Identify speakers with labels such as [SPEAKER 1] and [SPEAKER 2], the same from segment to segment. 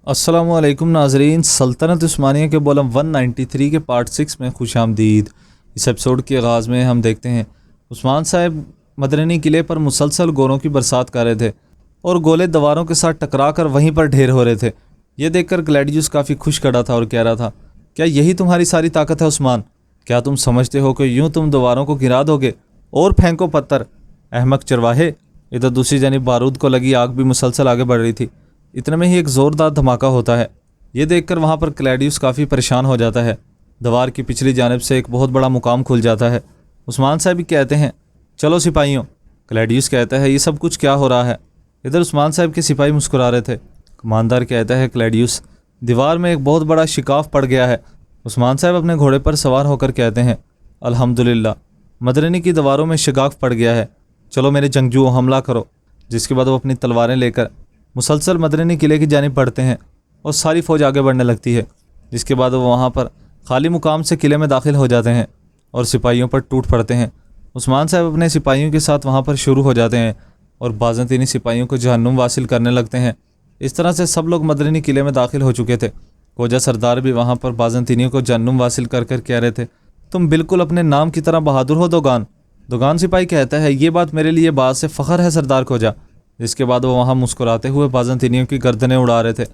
[SPEAKER 1] अस्सलामुअलैकुम नाजरीन, सल्तनत उस्मानिया के वॉल्यूम 193 के पार्ट 6 में खुश आमदीद। इस एपिसोड के आगाज़ में हम देखते हैं उस्मान साहब मदरनी किले पर मुसलसल गोलों की बरसात कर रहे थे और गोले दीवारों के साथ टकरा कर वहीं पर ढेर हो रहे थे। ये देखकर ग्लैडियस काफ़ी खुश खड़ा था और कह रहा था, क्या यही तुम्हारी सारी ताकत है उस्मान? क्या तुम समझते हो कि यूं तुम दीवारों को गिरा दोगे? और फेंको पत्थर, अहमक चरवाहे। इधर दूसरी जानिब बारूद को लगी आग भी मुसलसल आगे बढ़ रही थी। इतने में ही एक ज़ोरदार धमाका होता है। ये देखकर वहाँ पर क्लैडियस काफ़ी परेशान हो जाता है। दीवार की पिछली जानिब से एक बहुत बड़ा मुकाम खुल जाता है। उस्मान साहब भी कहते हैं, चलो सिपाहियों। क्लैडियस कहता है, ये सब कुछ क्या हो रहा है? इधर उस्मान साहब के सिपाही मुस्कुरा रहे थे। कमांडर कहता है, क्लैडियस, दीवार में एक बहुत बड़ा शिकाफ पड़ गया है। उस्मान साहब अपने घोड़े पर सवार होकर कहते हैं, अल्हम्दुलिल्लाह, मदरनी की दीवारों में शिकाफ पड़ गया है। चलो मेरे जंगजुओं, हमला करो। जिसके बाद वो अपनी तलवारें लेकर मुसलसल मदरनी किले की जानिब बढ़ते हैं और सारी फ़ौज आगे बढ़ने लगती है। जिसके बाद वो वहाँ पर खाली मुकाम से किले में दाखिल हो जाते हैं और सिपाहियों पर टूट पड़ते हैं। उस्मान साहब अपने सिपाहियों के साथ वहाँ पर शुरू हो जाते हैं और बाज़ंतीनी सिपाहियों को जहन्नुम वासिल करने लगते हैं। इस तरह से सब लोग मदरनी किले में दाखिल हो चुके थे। खोजा सरदार भी वहाँ पर बाज़ंतीनियों को जहन्नुम वासिल कर कर कह रहे थे, तुम बिल्कुल अपने नाम की तरह बहादुर हो दोगान। दोगान सिपाही कहता है, ये बात मेरे लिए बात से फ़ख्र है सरदार खोजा। जिसके बाद वो वहाँ मुस्कुराते हुए बाज़ंतीनियों की गर्दनें उड़ा रहे थे।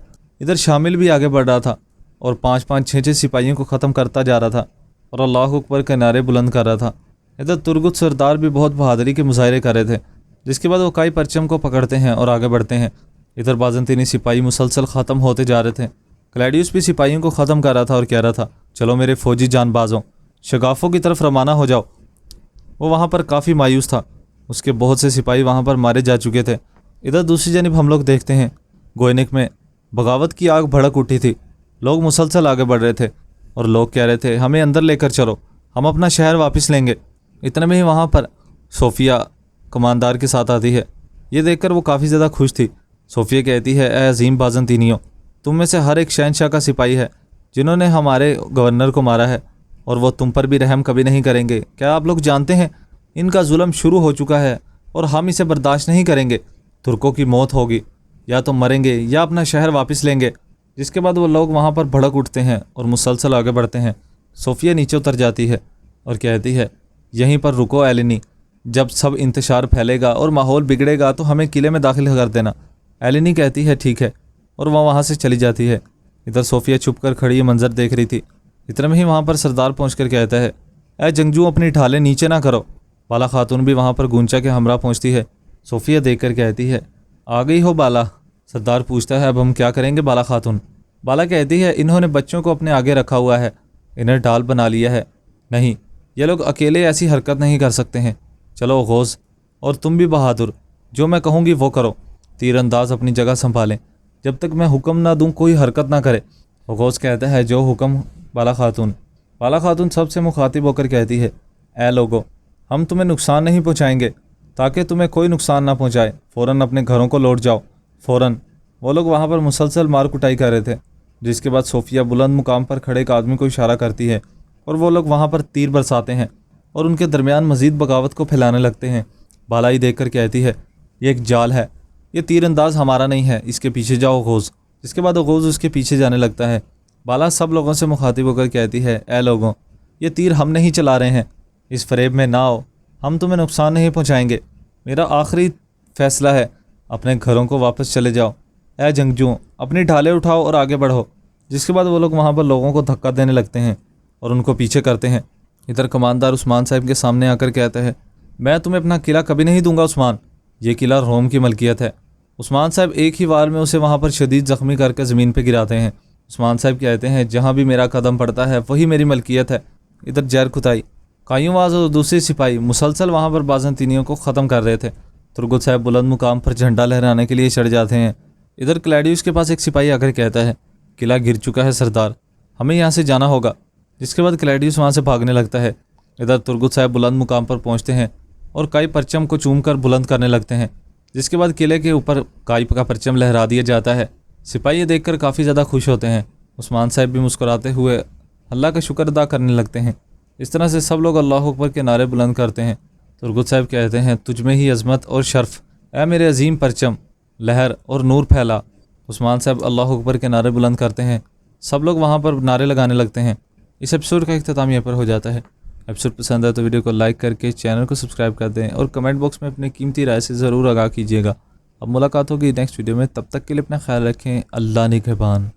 [SPEAKER 1] इधर शामिल भी आगे बढ़ रहा था और 5-5, 6-6 सिपाहियों को ख़त्म करता जा रहा था और अल्लाह अकबर के नारे बुलंद कर रहा था। इधर तुर्गुत सरदार भी बहुत बहादुरी के मुजाहरे कर रहे थे। जिसके बाद वो कई परचम को पकड़ते हैं और आगे बढ़ते हैं। इधर बाज़ंतीनी सिपाही मुसलसल ख़त्म होते जा रहे थे। क्लैडियस भी सिपाहियों को ख़त्म कर रहा था और कह रहा था, चलो मेरे फ़ौजी जानबाजों, शगाफ़ों की तरफ रवाना हो जाओ। वो वहाँ पर काफ़ी मायूस था। उसके बहुत से सिपाही वहाँ पर मारे जा चुके थे। इधर दूसरी जानिब हम लोग देखते हैं गोयनिक में बगावत की आग भड़क उठी थी। लोग मुसलसल आगे बढ़ रहे थे और लोग कह रहे थे, हमें अंदर लेकर चलो, हम अपना शहर वापस लेंगे। इतने में ही वहाँ पर सोफिया कमांडर के साथ आती है। ये देखकर वो काफ़ी ज़्यादा खुश थी। सोफिया कहती है, ए अजीम बाज़ंतीनियों, तुम में से हर एक शहनशाह का सिपाही है जिन्होंने हमारे गवर्नर को मारा है और वो तुम पर भी रहम कभी नहीं करेंगे। क्या आप लोग जानते हैं, इनका जुल्म शुरू हो चुका है और हम इसे बर्दाश्त नहीं करेंगे। तुर्कों की मौत होगी, या तो मरेंगे या अपना शहर वापस लेंगे। जिसके बाद वो लोग वहाँ पर भड़क उठते हैं और मुसलसल आगे बढ़ते हैं। सोफिया नीचे उतर जाती है और कहती है, यहीं पर रुको एलिनी, जब सब इंतशार फैलेगा और माहौल बिगड़ेगा तो हमें किले में दाखिल कर देना। एलिनी कहती है, ठीक है, और वह वहाँ से चली जाती है। इधर सोफिया छुप कर खड़ी मंजर देख रही थी। इतने में ही वहाँ पर सरदार पहुँच कर कहता है, ए जंगजू, अपनी ढालें नीचे ना करो। बाला खातून भी वहाँ पर गूंचा के हमरा पहुँचती है। सोफिया देखकर कहती है, आ गई हो बाला? सरदार पूछता है, अब हम क्या करेंगे बाला खातून? बाला कहती है, इन्होंने बच्चों को अपने आगे रखा हुआ है, इन्हें ढाल बना लिया है। नहीं, ये लोग अकेले ऐसी हरकत नहीं कर सकते हैं। चलो गौस, और तुम भी बहादुर, जो मैं कहूँगी वो करो। तीरंदाज अपनी जगह संभालें, जब तक मैं हुक्म ना दूँ कोई हरकत ना करे। गौस कहता है, जो हुक्म बाला खातून। बाला खातून सबसे मुखातिब होकर कहती है, ए लोगो, हम तुम्हें नुकसान नहीं पहुँचाएंगे, ताकि तुम्हें कोई नुकसान ना पहुंचाए। फ़ौरन अपने घरों को लौट जाओ, फ़ौरन। वो लोग वहाँ पर मुसलसल मार कुटाई कर रहे थे। जिसके बाद सोफिया बुलंद मुकाम पर खड़े एक आदमी को इशारा करती है और वो लोग वहाँ पर तीर बरसाते हैं और उनके दरमियान मज़ीद बगावत को फैलाने लगते हैं। बालाई देख कर कहती है, ये एक जाल है, ये तीरंदाज हमारा नहीं है, इसके पीछे जाओ गौज़। इसके बाद गौज़ उसके पीछे जाने लगता है। बाला सब लोगों से मुखातिब होकर कहती है, ए लोगों, ये तीर हम नहीं चला रहे हैं, इस फरेब में ना आओ, हम तुम्हें नुकसान नहीं पहुंचाएंगे। मेरा आखिरी फैसला है, अपने घरों को वापस चले जाओ। ए जंगजुओं, अपनी ढालें उठाओ और आगे बढ़ो। जिसके बाद वो लोग वहाँ पर लोगों को धक्का देने लगते हैं और उनको पीछे करते हैं। इधर कमांडर उस्मान साहब के सामने आकर कहते हैं, मैं तुम्हें अपना किला कभी नहीं दूंगा उस्मान, ये किला रोम की मलकियत है। उस्मान साहब एक ही वार में उसे वहाँ पर शदीद ज़ख्मी करके ज़मीन पर गिराते हैं। उस्मान साहब कहते हैं, जहाँ भी मेरा कदम पड़ता है वही मेरी मलकियत है। इधर जैर खुताई, कायूवाज और दूसरे सिपाही मुसलसल वहाँ पर बाज़ंतीनियों को ख़त्म कर रहे थे। तुर्गुत साहब बुलंद मुकाम पर झंडा लहराने के लिए चढ़ जाते हैं। इधर क्लैडियस के पास एक सिपाही आकर कहता है, किला गिर चुका है सरदार, हमें यहाँ से जाना होगा। जिसके बाद क्लैडियस वहाँ से भागने लगता है। इधर तुर्गुत साहब बुलंद मुकाम पर पहुँचते हैं और कई परचम को चूम कर बुलंद करने लगते हैं। जिसके बाद किले के ऊपर काई का परचम लहरा दिया जाता है। सिपाही ये देखकर काफ़ी ज़्यादा खुश होते हैं। उस्मान साहब भी मुस्कुराते हुए अल्लाह का शुक्र अदा करने लगते हैं। इस तरह से सब लोग अल्लाह अकबर के नारे बुलंद करते हैं। तुर्गुत साहब कहते हैं, तुझ में ही अज़मत और शर्फ, ए मेरे अजीम परचम, लहर और नूर फैला। उस्मान साहब अल्लाह अकबर के नारे बुलंद करते हैं, सब लोग वहाँ पर नारे लगाने लगते हैं। इस एपिसोड का इख्तिताम यहाँ पर हो जाता है। एपिसोड पसंद आए तो वीडियो को लाइक करके चैनल को सब्सक्राइब कर दें और कमेंट बॉक्स में अपनी कीमती राय से ज़रूर आगाह कीजिएगा। अब मुलाकात होगी नेक्स्ट वीडियो में, तब तक के लिए अपना ख्याल रखें। अल्लाह निगहबान।